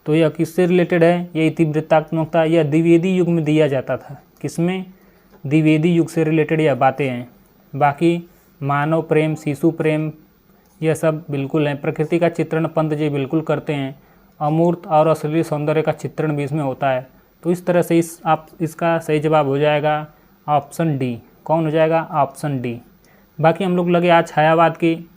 तो यह किससे रिलेटेड है? यह इतिवृत्तात्मकता यह द्विवेदी युग में दिया जाता था। किसमें? द्विवेदी युग से रिलेटेड यह बातें हैं। बाकी मानव प्रेम, शिशु प्रेम, यह सब बिल्कुल हैं। प्रकृति का चित्रण पंत जी बिल्कुल करते हैं। अमूर्त और अश्लील सौंदर्य का चित्रण भी इसमें होता है। तो इस तरह से इसका सही जवाब हो जाएगा ऑप्शन डी। कौन हो जाएगा? Option D. बाकी हम लोग लगे आज छायावाद की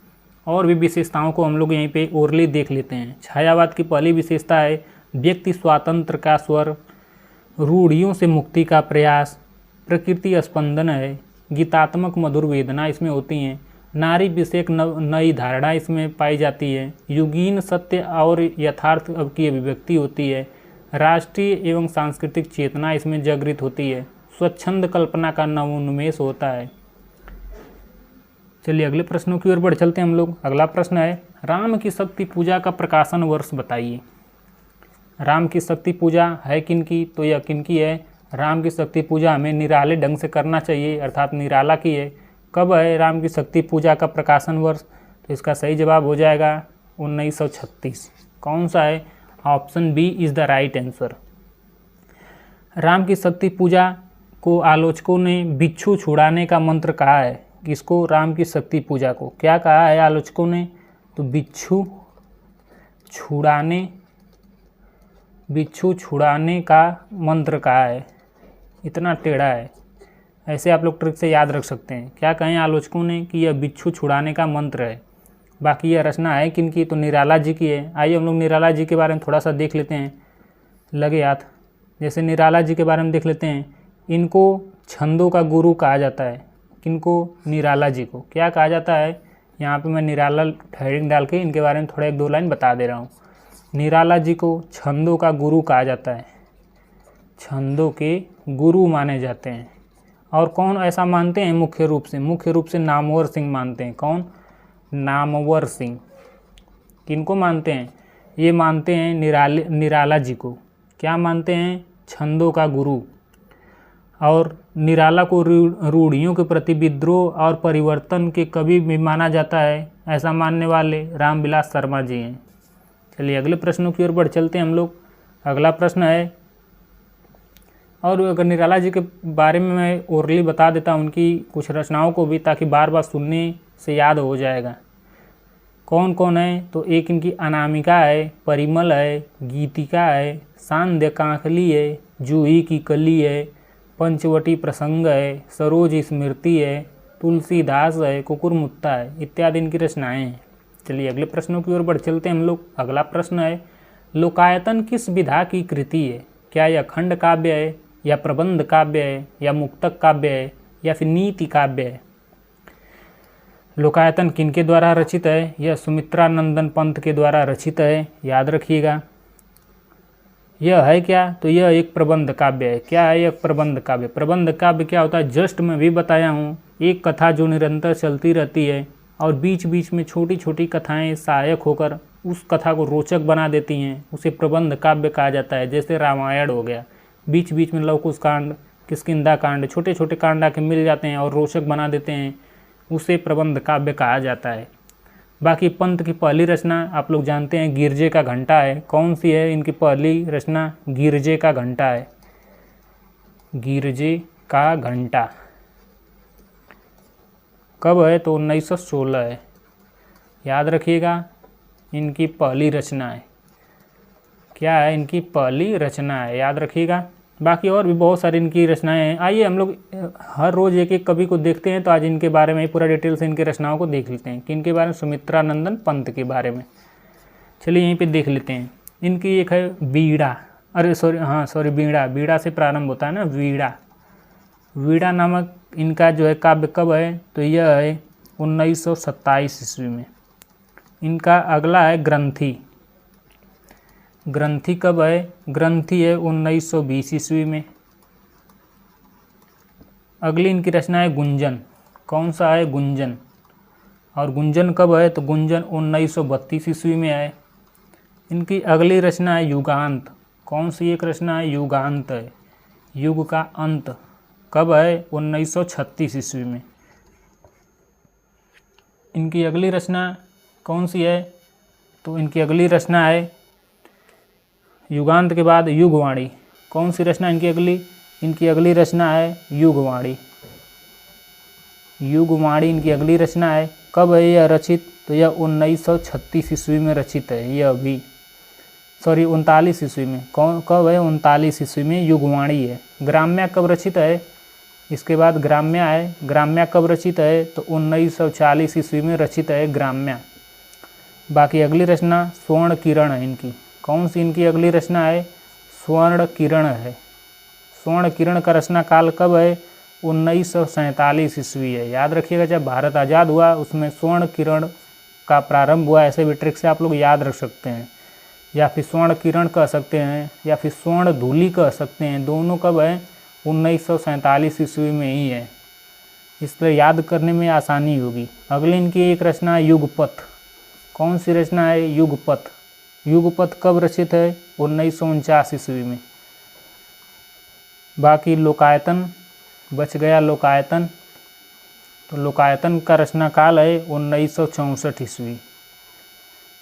और भी विशेषताओं को हम लोग यहीं पे ओरली देख लेते हैं। छायावाद की पहली विशेषता है व्यक्ति स्वातंत्र का स्वर, रूढ़ियों से मुक्ति का प्रयास, प्रकृति स्पंदन है, गीतात्मक मधुर वेदना इसमें होती हैं, नारी विषयक नई धारणा इसमें पाई जाती है, युगीन सत्य और यथार्थ की अभिव्यक्ति होती है, राष्ट्रीय एवं सांस्कृतिक चेतना इसमें जागृत होती है, स्वच्छंद कल्पना का नवोन्मेष होता है। चलिए अगले प्रश्नों की ओर बढ़ चलते हैं हम लोग। अगला प्रश्न है, राम की शक्ति पूजा का प्रकाशन वर्ष बताइए। राम की शक्ति पूजा है किनकी? तो यह किनकी है? राम की शक्ति पूजा हमें निराले ढंग से करना चाहिए, अर्थात निराला की है। कब है राम की शक्ति पूजा का प्रकाशन वर्ष? तो इसका सही जवाब हो जाएगा 1936। कौन सा है? Option B is the right answer. Ram ki Shakti पूजा को आलोचकों ने बिच्छू छुड़ाने का मंत्र कहा है। किसको? राम की शक्ति पूजा को क्या कहा है आलोचकों ने? तो बिच्छू छुड़ाने का मंत्र कहा है। इतना टेढ़ा है, ऐसे आप लोग ट्रिक से याद रख सकते हैं। क्या कहें आलोचकों ने? कि यह बिच्छू छुड़ाने का मंत्र है। बाकी यह रचना है किनकी? तो निराला जी की है। आइए हम लोग निराला जी के बारे में थोड़ा सा देख लेते हैं, लगे हाथ। जैसे निराला जी के बारे में देख लेते हैं, इनको छंदों का गुरु कहा जाता है। किनको? निराला जी को क्या कहा जाता है? यहाँ पे मैं निराला हेडिंग डाल के इनके बारे में थोड़ा एक दो लाइन बता दे रहा हूँ। निराला जी को छंदों का गुरु कहा जाता है, छंदों के गुरु माने जाते हैं। और कौन ऐसा मानते हैं? मुख्य रूप से नामवर सिंह मानते हैं। कौन? नामवर सिंह। किनको मानते हैं? ये मानते हैं निराला जी को। क्या मानते हैं? छंदों का गुरु। और निराला को रूढ़ियों के प्रति विद्रोह और परिवर्तन के कवि भी माना जाता है। ऐसा मानने वाले रामविलास शर्मा जी हैं। चलिए अगले प्रश्नों की ओर बढ़ चलते हैं हम लोग। अगला प्रश्न है, और अगर निराला जी के बारे में मैं ओरली बता देता हूँ उनकी कुछ रचनाओं को भी, ताकि बार बार सुनने से याद हो जाएगा। कौन कौन है, तो एक इनकी अनामिका है, परिमल है, गीतिका है, सांध्य कांकली है, जूही की कली है, पंचवटी प्रसंग है, सरोज स्मृति है, तुलसीदास है, कुकुरमुत्ता है, इत्यादि इनकी रचनाएं हैं। चलिए अगले प्रश्नों की ओर बढ़ चलते हैं हम लोग। अगला प्रश्न है, लोकायतन किस विधा की कृति है? क्या यह खंड काव्य है, या प्रबंध काव्य है, या मुक्तक काव्य है, या फिर नीति काव्य है? लोकायतन किनके द्वारा रचित है? यह सुमित्रा नंदन पंत के द्वारा रचित है, याद रखिएगा। यह है क्या? तो यह एक प्रबंध काव्य है। क्या है यह प्रबंध काव्य? प्रबंध काव्य क्या होता है, जस्ट मैं भी बताया हूँ, एक कथा जो निरंतर चलती रहती है और बीच बीच में छोटी छोटी कथाएं सहायक होकर उस कथा को रोचक बना देती हैं, उसे प्रबंध काव्य कहा जाता है। जैसे रामायण हो गया, बीच बीच में लव कुश कांड, किष्किंधा कांड, छोटे छोटे कांड आके मिल जाते हैं और रोचक बना देते हैं, उसे प्रबंध काव्य कहा जाता है। बाकी पंत की पहली रचना आप लोग जानते हैं गिरजे का घंटा है। कौन सी है इनकी पहली रचना? गिरजे का घंटा है। गिरजे का घंटा कब है? तो 1916 है, याद रखिएगा। इनकी पहली रचना है। क्या है? इनकी पहली रचना है, याद रखिएगा। बाकी और भी बहुत सारी इनकी रचनाएं हैं। आइए हम लोग हर रोज़ एक एक कवि को देखते हैं, तो आज इनके बारे में पूरा डिटेल से इनकी रचनाओं को देख लेते हैं। किनके बारे में? सुमित्रा नंदन पंत के बारे में। चलिए यहीं पे देख लेते हैं। इनकी एक है वीणा, वीणा, वीणा से प्रारंभ होता है ना, वीणा। वीणा नामक इनका जो है काव्य कब है? तो यह है 1927 ईस्वी में। इनका अगला है ग्रंथि। ग्रंथि कब है? ग्रंथि है 1920 ईस्वी में। अगली इनकी रचना है गुंजन। कौन सा है? गुंजन। और गुंजन कब है? तो गुंजन 1932 ईस्वी में है। इनकी अगली रचना है युगांत। कौन सी एक रचना है? युगांत है, युग का अंत। कब है? 1936 ईस्वी में। इनकी अगली रचना कौन सी है? तो इनकी अगली रचना है युगांत के बाद युगवाणी। कौन सी रचना इनकी अगली? इनकी अगली रचना है युगवाणी। युगवाणी इनकी अगली रचना है। कब है यह रचित? तो यह 1936 ईस्वी में रचित है। यह भी 39 ईस्वी में। कब है? 39 ईस्वी में युगवाणी है। ग्राम्या कब रचित है? इसके बाद ग्राम्या है। ग्राम्या कब रचित है? तो 1940 ईस्वी में रचित है ग्राम्या। बाकी अगली रचना स्वर्ण किरण है इनकी। कौन सी इनकी अगली रचना है? स्वर्ण किरण है। स्वर्ण किरण का रचना काल कब है? 1947 ईस्वी है। याद रखिएगा, जब भारत आज़ाद हुआ उसमें स्वर्ण किरण का प्रारंभ हुआ। ऐसे भी ट्रिक से आप लोग याद रख सकते हैं, या फिर स्वर्ण किरण कह सकते हैं, या फिर स्वर्ण धूलि कह सकते हैं। दोनों कब है? 1947 ईस्वी में ही है, इसलिए याद करने में आसानी होगी। अगली इनकी एक रचना है युगपथ। कौन सी रचना है? युगपथ। युगपथ कब रचित है? 1949 ईस्वी में। बाकी लोकायतन बच गया। लोकायतन, तो लोकायतन का रचना काल है 1964 ईस्वी।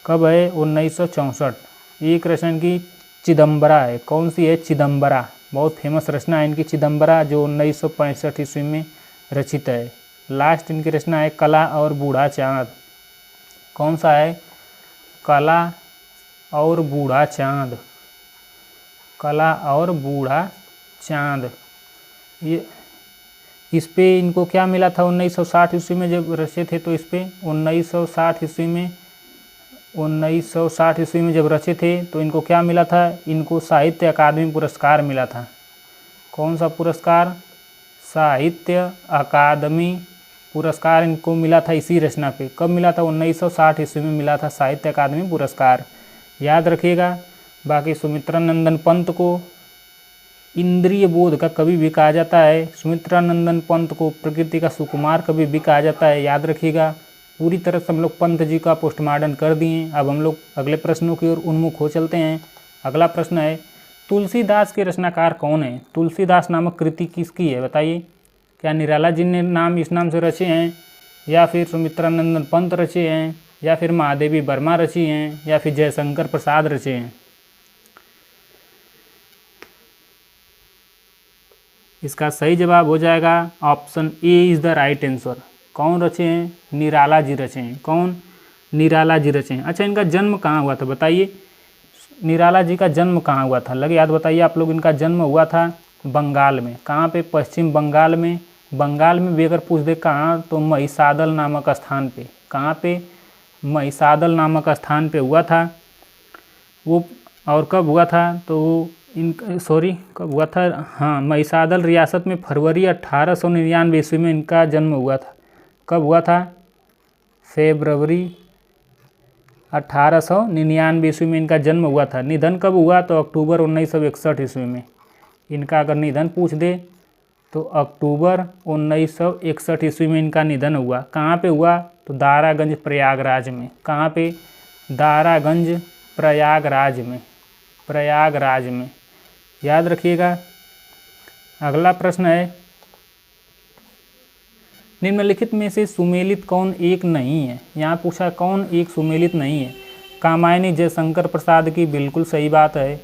कब है? 1964। एक रचना की चिदम्बरा है। कौन सी है? चिदम्बरा, बहुत फेमस रचना है इनकी चिदम्बरा, जो 1965 ईस्वी में रचित है। लास्ट इनकी रचना है कला और बूढ़ा चाँद। कौन सा है? कला और बूढ़ा चाँद। कला और बूढ़ा चाँद। ये इस पे इनको क्या मिला था? 1960 ईस्वी में जब रचे थे, तो इस पे 1960 ईस्वी में जब रचे थे तो इनको क्या मिला था? इनको साहित्य अकादमी पुरस्कार मिला था। कौन सा पुरस्कार? साहित्य अकादमी पुरस्कार इनको मिला था इसी रचना पे। कब मिला था? 1960 ईस्वी में मिला था साहित्य अकादमी पुरस्कार, याद रखिएगा। बाकी सुमित्रा नंदन पंत को इंद्रिय बोध का कवि भी कहा जाता है। सुमित्रा नंदन पंत को प्रकृति का सुकुमार कवि भी कहा जाता है, याद रखिएगा। पूरी तरह से हम लोग पंत जी का पोस्टमार्टम कर दिए। अब हम लोग अगले प्रश्नों की ओर उन्मुख हो चलते हैं। अगला प्रश्न है, तुलसीदास के रचनाकार कौन है? तुलसीदास नामक कृति किसकी है, बताइए। क्या निराला जी ने नाम इस नाम से रचे हैं, या फिर सुमित्रा नंदन पंत रचे हैं, या फिर महादेवी वर्मा रची हैं, या फिर जयशंकर प्रसाद रचे हैं? इसका सही जवाब हो जाएगा option A is the right answer. कौन रचे हैं? निराला जी रचे हैं। कौन? निराला जी रचे हैं। अच्छा, इनका जन्म कहाँ हुआ था बताइए? निराला जी का जन्म कहाँ हुआ था? लगे याद बताइए आप लोग। इनका जन्म हुआ था बंगाल में। कहाँ पे? पश्चिम बंगाल में। बंगाल में भी अगर पूछ दे कहाँ, तो महिसादल नामक स्थान पे। कहाँ पे? महिसादल नामक स्थान पे हुआ था वो। और कब हुआ था? तो कब हुआ था? हाँ, महिसादल रियासत में फरवरी 1899 ईस्वी में इनका जन्म हुआ था। कब हुआ था? फरवरी 1899 ईस्वी में इनका जन्म हुआ था। निधन कब हुआ? तो अक्टूबर 1961 ईस्वी में। इनका अगर निधन पूछ दे तो अक्टूबर 1961 ईस्वी में इनका निधन हुआ। कहाँ पे हुआ? तो दारागंज प्रयागराज में। कहाँ पे? दारागंज प्रयागराज में। प्रयागराज में, याद रखिएगा। अगला प्रश्न है, निम्नलिखित में से सुमेलित कौन एक नहीं है? यहाँ पूछा कौन एक सुमेलित नहीं है। कामायनी जयशंकर प्रसाद की, बिल्कुल सही बात है।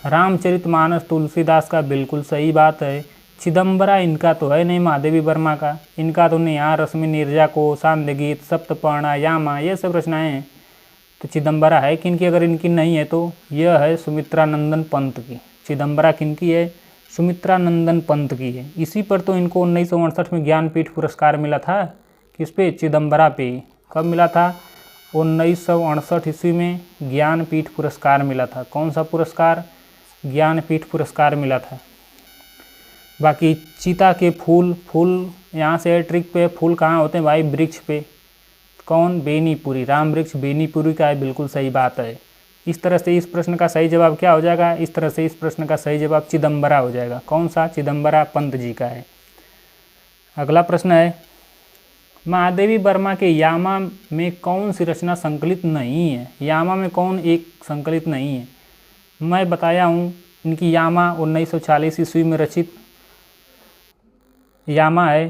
रामचरितमानस तुलसीदास का, बिल्कुल सही बात है। चिदम्बरा इनका तो है नहीं, महादेवी वर्मा का। इनका तो नेहा, रश्मि नीरजा को, सांध्यगीत, सप्तपर्णा, यामा, ये सब रचनाएं हैं। तो चिदम्बरा है किनकी? अगर इनकी नहीं है तो यह है सुमित्रानंदन पंत की। चिदम्बरा किनकी है? सुमित्रानंदन पंत की है। इसी पर तो इनको 1968 में ज्ञानपीठ पुरस्कार मिला था। किस पे? चिदम्बरा पे। कब मिला था? 1968 ईस्वी में ज्ञानपीठ पुरस्कार मिला था। कौन सा पुरस्कार? ज्ञानपीठ पुरस्कार मिला था। बाकी चीता के फूल यहाँ से ट्रिक पे, फूल कहाँ होते हैं भाई? वृक्ष पे। कौन? बेनीपुरी। राम वृक्ष बेनीपुरी का है, बिल्कुल सही बात है। इस तरह से इस प्रश्न का सही जवाब क्या हो जाएगा? इस तरह से इस प्रश्न का सही जवाब चिदम्बरा हो जाएगा। कौन सा? चिदम्बरा पंत जी का है। अगला प्रश्न है, महादेवी वर्मा के यामा में कौन सी रचना संकलित नहीं है? यामा में कौन एक संकलित नहीं है? मैं बताया हूँ, इनकी यामा 1940 ईस्वी में रचित यामा है।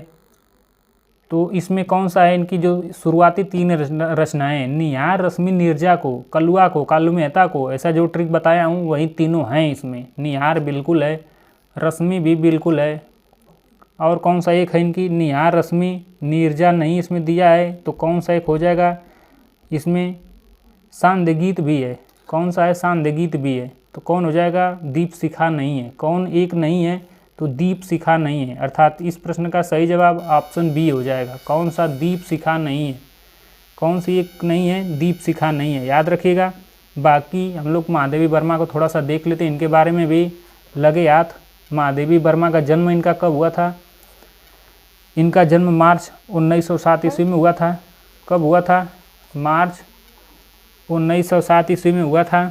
तो इसमें कौन सा है? इनकी जो शुरुआती 3 रचनाएं, निहार, रश्मि नीरजा को, कलुआ को, कालू मेहता को, ऐसा जो ट्रिक बताया हूँ वही तीनों हैं इसमें। निहार बिल्कुल है, रश्मि भी बिल्कुल है, और कौन सा एक है इनकी? निहार, रश्मि नीरजा नहीं इसमें दिया है, तो कौन सा एक हो जाएगा इसमें? सांध्यगीत भी है। कौन सा है? सांध्यगीत भी है। तो कौन हो जाएगा? दीपशिखा नहीं है। कौन एक नहीं है? तो दीपशिखा नहीं है। अर्थात इस प्रश्न का सही जवाब ऑप्शन बी हो जाएगा। कौन सा? दीपशिखा नहीं है। कौन सी एक नहीं है? दीपशिखा नहीं है, याद रखिएगा। बाकी हम लोग महादेवी वर्मा को थोड़ा सा देख लेते हैं, इनके बारे में भी लगे याद। महादेवी वर्मा का जन्म इनका कब हुआ था? इनका जन्म मार्च 1907 ईस्वी में हुआ था। कब हुआ था? मार्च 1907 ईस्वी में हुआ था।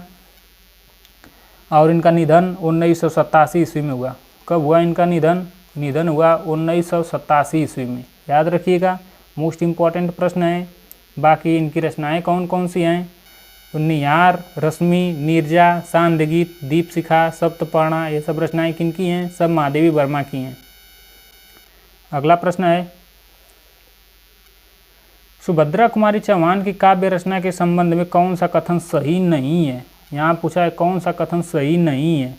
और इनका निधन 1987 ईस्वी में हुआ। कब हुआ इनका निधन? निधन हुआ 1987 ईस्वी में, याद रखिएगा। मोस्ट इम्पॉर्टेंट प्रश्न है। बाकी इनकी रचनाएं कौन कौन सी हैं? निहार, रश्मि नीरजा, सांध्यगीत, दीपशिखा, सप्तपर्णा, ये सब रचनाएं किनकी हैं? सब महादेवी वर्मा की हैं। अगला प्रश्न है, सुभद्रा कुमारी चौहान की काव्य रचना के संबंध में कौन सा कथन सही नहीं है? यहाँ पूछा है कौन सा कथन सही नहीं है।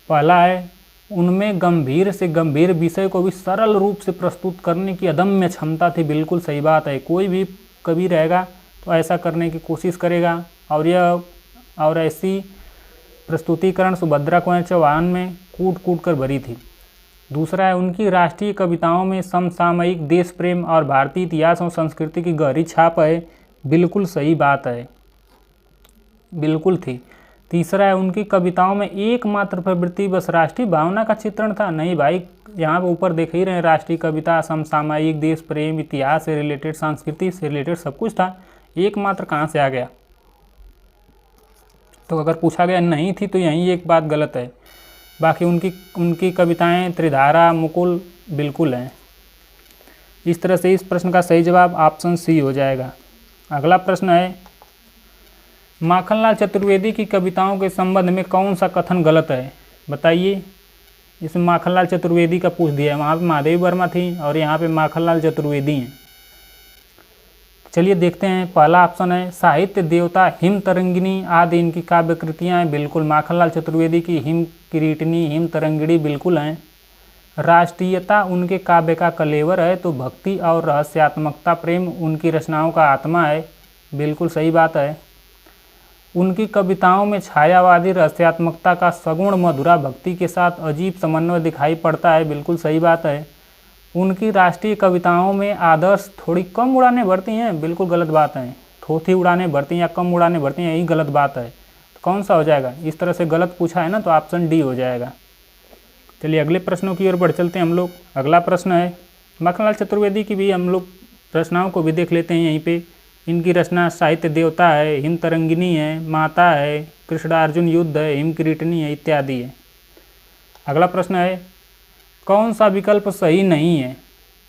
पहला है, उनमें गंभीर से गंभीर विषय को भी सरल रूप से प्रस्तुत करने की अदम्य क्षमता थी। बिल्कुल सही बात है। कोई भी कवि रहेगा तो ऐसा करने की कोशिश करेगा, और ऐसी प्रस्तुतिकरण सुभद्रा कुमारी चौहान में कूट कूट कर भरी थी। दूसरा है, उनकी राष्ट्रीय कविताओं में समसामयिक देश प्रेम और भारतीय इतिहास और संस्कृति की गहरी छाप है। बिल्कुल सही बात है, बिल्कुल थी। तीसरा है, उनकी कविताओं में एकमात्र प्रवृत्ति बस राष्ट्रीय भावना का चित्रण था। नहीं भाई, यहाँ पर ऊपर देख ही रहे हैं, राष्ट्रीय कविता, समसामयिक, देश प्रेम, इतिहास से रिलेटेड, संस्कृति से रिलेटेड सब कुछ था। एकमात्र कहाँ से आ गया? तो अगर पूछा गया नहीं थी तो यही एक बात गलत है। बाकी उनकी कविताएं त्रिधारा, मुकुल बिल्कुल हैं। इस तरह से इस प्रश्न का सही जवाब ऑप्शन सी हो जाएगा। अगला प्रश्न है, माखनलाल चतुर्वेदी की कविताओं के संबंध में कौन सा कथन गलत है? बताइए। इसमें माखनलाल चतुर्वेदी का पूछ दिया है, वहाँ पे महादेवी वर्मा थी और यहाँ पे माखनलाल चतुर्वेदी हैं। चलिए देखते हैं। पहला ऑप्शन है, साहित्य देवता, हिम तरंगिणी आदि इनकी काव्य कृतियाँ हैं। बिल्कुल, माखनलाल चतुर्वेदी की हिम किरीटिनी, हिम तरंगिणी बिल्कुल हैं। राष्ट्रीयता उनके काव्य का कलेवर है, तो भक्ति और रहस्यात्मकता प्रेम उनकी रचनाओं का आत्मा है। बिल्कुल सही बात है। उनकी कविताओं में छायावादी रहस्यात्मकता का सगुण मधुरा भक्ति के साथ अजीब समन्वय दिखाई पड़ता है। बिल्कुल सही बात है। उनकी राष्ट्रीय कविताओं में आदर्श थोड़ी कम उड़ानें भरती हैं। बिल्कुल गलत बात है। थोथी उड़ानें भरती हैं या कम उड़ानें भरती हैं, यही गलत बात है। तो कौन सा हो जाएगा? इस तरह से गलत पूछा है ना, तो ऑप्शन डी हो जाएगा। चलिए अगले प्रश्नों की ओर बढ़ चलते हैं हम लोग। अगला प्रश्न है, मखनलाल चतुर्वेदी की भी हम लोग रचनाओं को भी देख लेते हैं यहीं पे। इनकी रचना साहित्य देवता है, हिम तरंगिनी है, माता है, कृष्णार्जुन युद्ध है, हिम किरीटनी है इत्यादि है। अगला प्रश्न है, कौन सा विकल्प सही नहीं है?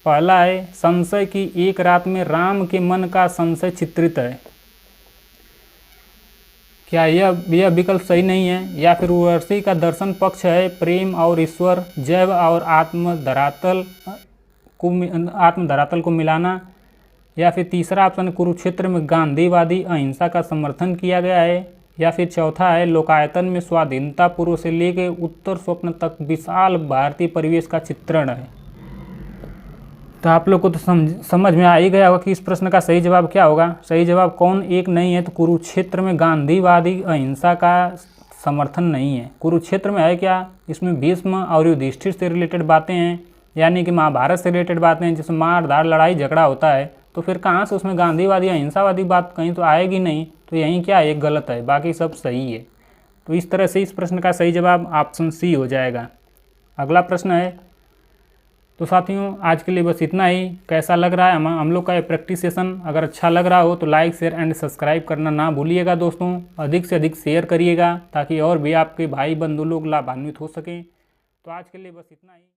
पहला है, संशय की एक रात में राम के मन का संशय चित्रित है। क्या यह विकल्प सही नहीं है? या फिर उर्वशी का दर्शन पक्ष है, प्रेम और ईश्वर, जैव और आत्म धरातल को मिलाना। या फिर तीसरा ऑप्शन, कुरुक्षेत्र में गांधीवादी अहिंसा का समर्थन किया गया है। या फिर चौथा है, लोकायतन में स्वाधीनता पूर्व से लेकर उत्तर स्वप्न तक विशाल भारतीय परिवेश का चित्रण है। तो आप लोग को तो समझ में आ ही गया होगा कि इस प्रश्न का सही जवाब क्या होगा। सही जवाब कौन एक नहीं है? तो कुरुक्षेत्र में गांधीवादी अहिंसा का समर्थन नहीं है। कुरुक्षेत्र में है क्या? इसमें भीष्म और युधिष्ठिर से रिलेटेड बातें हैं, यानी कि महाभारत से रिलेटेड बातें हैं, जिसमें मार धाड़ लड़ाई झगड़ा होता है। तो फिर कहाँ से उसमें गांधीवादी अहिंसावादी बात कहीं तो आएगी नहीं। तो यहीं क्या है? गलत है, बाकी सब सही है। तो इस तरह से इस प्रश्न का सही जवाब ऑप्शन सी हो जाएगा। अगला प्रश्न है, तो साथियों आज के लिए बस इतना ही। कैसा लग रहा है हम लोग का ये प्रैक्टिस सेशन? अगर अच्छा लग रहा हो तो लाइक शेयर एंड सब्सक्राइब करना ना भूलिएगा दोस्तों। अधिक से अधिक शेयर करिएगा ताकि और भी आपके भाई बंधु लोग लाभान्वित हो सकें। तो आज के लिए बस इतना ही।